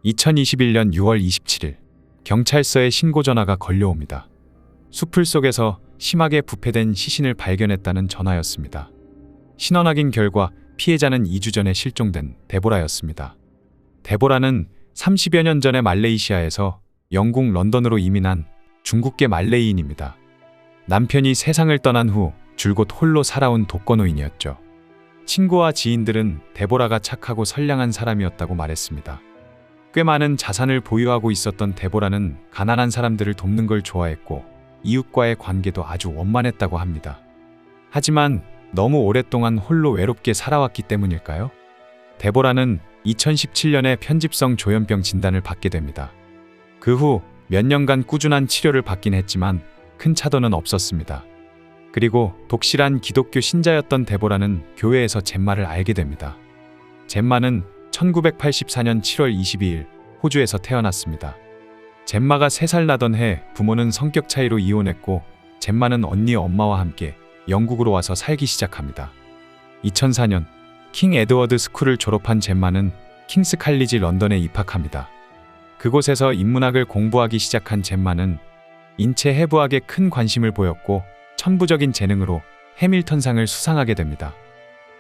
2021년 6월 27일 경찰서에 신고 전화가 걸려옵니다. 수풀 속에서 심하게 부패된 시신을 발견했다는 전화였습니다. 신원 확인 결과 피해자는 2주 전에 실종된 데보라였습니다. 데보라는 30여 년 전에 말레이시아에서 영국 런던으로 이민한 중국계 말레이인입니다. 남편이 세상을 떠난 후 줄곧 홀로 살아온 독거노인이었죠. 친구와 지인들은 데보라가 착하고 선량한 사람이었다고 말했습니다. 꽤 많은 자산을 보유하고 있었던 데보라는 가난한 사람들을 돕는 걸 좋아했고 이웃과의 관계도 아주 원만했다고 합니다. 하지만 너무 오랫동안 홀로 외롭게 살아왔기 때문일까요? 데보라는 2017년에 편집성 조현병 진단을 받게 됩니다. 그 후 몇 년간 꾸준한 치료를 받긴 했지만 큰 차도는 없었습니다. 그리고 독실한 기독교 신자였던 데보라는 교회에서 젬마를 알게 됩니다. 젬마는 1984년 7월 22일 호주에서 태어났습니다. 젬마가 3살 나던 해 부모는 성격 차이로 이혼했고 젬마는 언니 엄마와 함께 영국으로 와서 살기 시작합니다. 2004년 킹 에드워드 스쿨을 졸업한 젬마는 킹스 칼리지 런던에 입학합니다. 그곳에서 인문학을 공부하기 시작한 젬마는 인체 해부학에 큰 관심을 보였고 천부적인 재능으로 해밀턴상을 수상하게 됩니다.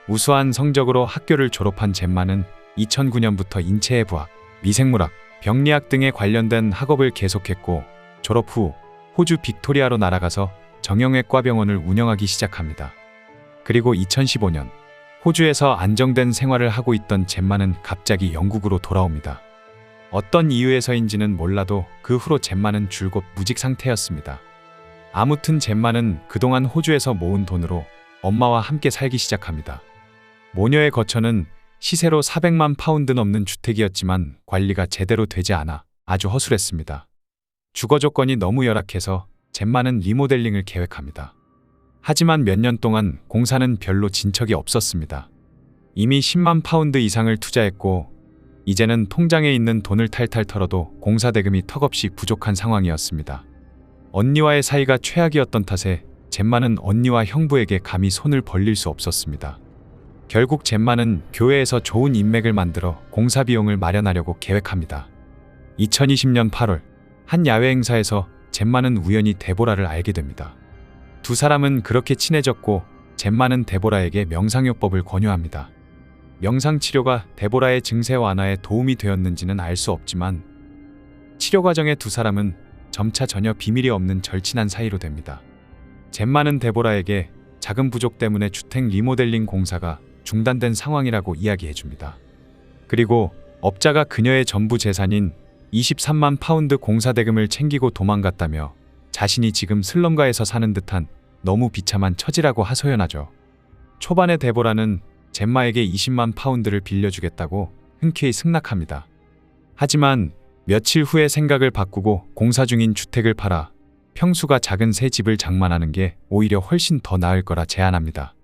우수한 성적으로 학교를 졸업한 젬마는 2009년부터 인체해부학, 미생물학, 병리학 등에 관련된 학업을 계속했고 졸업 후 호주 빅토리아로 날아가서 정형외과 병원을 운영하기 시작합니다. 그리고 2015년 호주에서 안정된 생활을 하고 있던 젬마는 갑자기 영국으로 돌아옵니다. 어떤 이유에서인지는 몰라도 그 후로 젬마는 줄곧 무직 상태였습니다. 아무튼 젬마는 그동안 호주에서 모은 돈으로 엄마와 함께 살기 시작합니다. 모녀의 거처는 시세로 400만 파운드 넘는 주택이었지만 관리가 제대로 되지 않아 아주 허술했습니다. 주거 조건이 너무 열악해서 젬마는 리모델링을 계획합니다. 하지만 몇 년 동안 공사는 별로 진척이 없었습니다. 이미 10만 파운드 이상을 투자했고 이제는 통장에 있는 돈을 탈탈 털어도 공사 대금이 턱없이 부족한 상황이었습니다. 언니와의 사이가 최악이었던 탓에 젬마는 언니와 형부에게 감히 손을 벌릴 수 없었습니다. 결국 젬마는 교회에서 좋은 인맥을 만들어 공사 비용을 마련하려고 계획합니다. 2020년 8월 한 야외 행사에서 젬마는 우연히 데보라를 알게 됩니다. 두 사람은 그렇게 친해졌고 젬마는 데보라에게 명상요법을 권유합니다. 명상치료가 데보라의 증세 완화에 도움이 되었는지는 알 수 없지만 치료 과정에 두 사람은 점차 전혀 비밀이 없는 절친한 사이로 됩니다. 젬마는 데보라에게 자금 부족 때문에 주택 리모델링 공사가 중단된 상황이라고 이야기해줍니다. 그리고 업자가 그녀의 전부 재산인 23만 파운드 공사 대금을 챙기고 도망갔다며 자신이 지금 슬럼가에서 사는 듯한 너무 비참한 처지라고 하소연하죠. 초반에 데보라는 젬마에게 20만 파운드를 빌려주겠다고 흔쾌히 승낙합니다. 하지만 며칠 후에 생각을 바꾸고 공사 중인 주택을 팔아 평수가 작은 새 집을 장만하는 게 오히려 훨씬 더 나을 거라 제안합니다.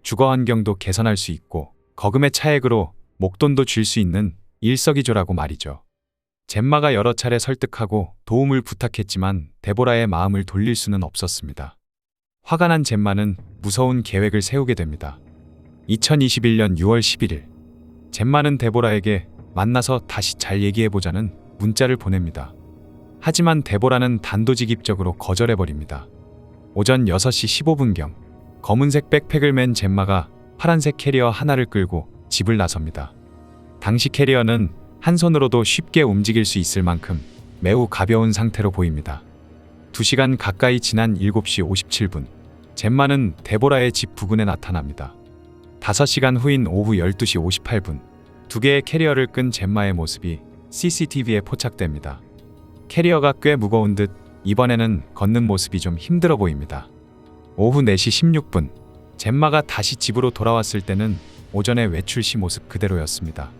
주거 환경도 개선할 수 있고 거금의 차액으로 목돈도 줄 수 있는 일석이조라고 말이죠. 젬마가 여러 차례 설득하고 도움을 부탁했지만 데보라의 마음을 돌릴 수는 없었습니다. 화가 난 젬마는 무서운 계획을 세우게 됩니다. 2021년 6월 11일 젬마는 데보라에게 만나서 다시 잘 얘기해보자는 문자를 보냅니다. 하지만 데보라는 단도직입적으로 거절해버립니다. 오전 6시 15분경 검은색 백팩을 맨 젬마가 파란색 캐리어 하나를 끌고 집을 나섭니다. 당시 캐리어는 한 손으로도 쉽게 움직일 수 있을 만큼 매우 가벼운 상태로 보입니다. 2시간 가까이 지난 7시 57분 젬마는 데보라의 집 부근에 나타납니다. 5시간 후인 오후 12시 58분 2개의 캐리어를 끈 젬마의 모습이 CCTV에 포착됩니다. 캐리어가 꽤 무거운 듯 이번에는 걷는 모습이 좀 힘들어 보입니다. 오후 4시 16분 젬마가 다시 집으로 돌아왔을 때는 오전의 외출 시 모습 그대로였습니다.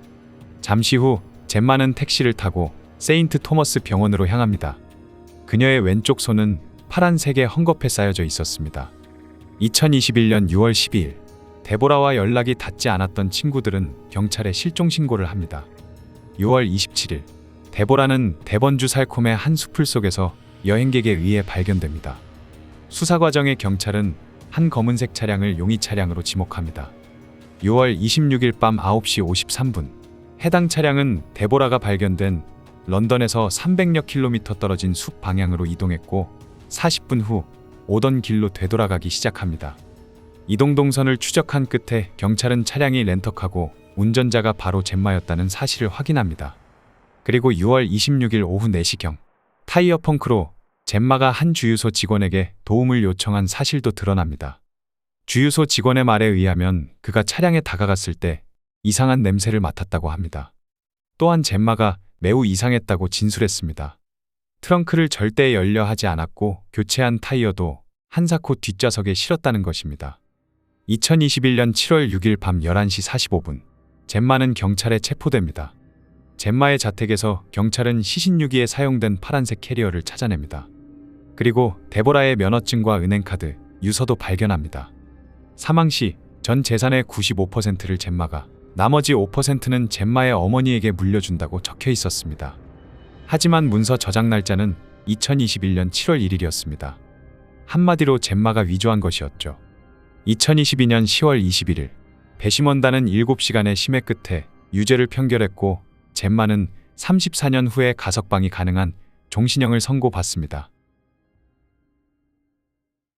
잠시 후 젬마는 택시를 타고 세인트 토머스 병원으로 향합니다. 그녀의 왼쪽 손은 파란색의 헝겊에 쌓여져 있었습니다. 2021년 6월 12일 데보라와 연락이 닿지 않았던 친구들은 경찰에 실종 신고를 합니다. 6월 27일 데보라는 데번주 살콤의 한 수풀 속에서 여행객에 의해 발견됩니다. 수사 과정에 경찰은 한 검은색 차량을 용의 차량으로 지목합니다. 6월 26일 밤 9시 53분 해당 차량은 데보라가 발견된 런던에서 300여 킬로미터 떨어진 숲 방향으로 이동했고 40분 후 오던 길로 되돌아가기 시작합니다. 이동 동선을 추적한 끝에 경찰은 차량이 렌터카고 운전자가 바로 젬마였다는 사실을 확인합니다. 그리고 6월 26일 오후 4시경 타이어 펑크로 젬마가 한 주유소 직원에게 도움을 요청한 사실도 드러납니다. 주유소 직원의 말에 의하면 그가 차량에 다가갔을 때 이상한 냄새를 맡았다고 합니다. 또한 젬마가 매우 이상했다고 진술했습니다. 트렁크를 절대 열려 하지 않았고 교체한 타이어도 한사코 뒷좌석에 실었다는 것입니다. 2021년 7월 6일 밤 11시 45분 젬마는 경찰에 체포됩니다. 젬마의 자택에서 경찰은 시신유기에 사용된 파란색 캐리어를 찾아냅니다. 그리고 데보라의 면허증과 은행카드, 유서도 발견합니다. 사망 시 전 재산의 95%를 젬마가, 나머지 5%는 젬마의 어머니에게 물려준다고 적혀 있었습니다. 하지만 문서 저장 날짜는 2021년 7월 1일이었습니다. 한마디로 젬마가 위조한 것이었죠. 2022년 10월 21일 배심원단은 7시간의 심해 끝에 유죄를 판결했고 젬마는 34년 후에 가석방이 가능한 종신형을 선고받습니다.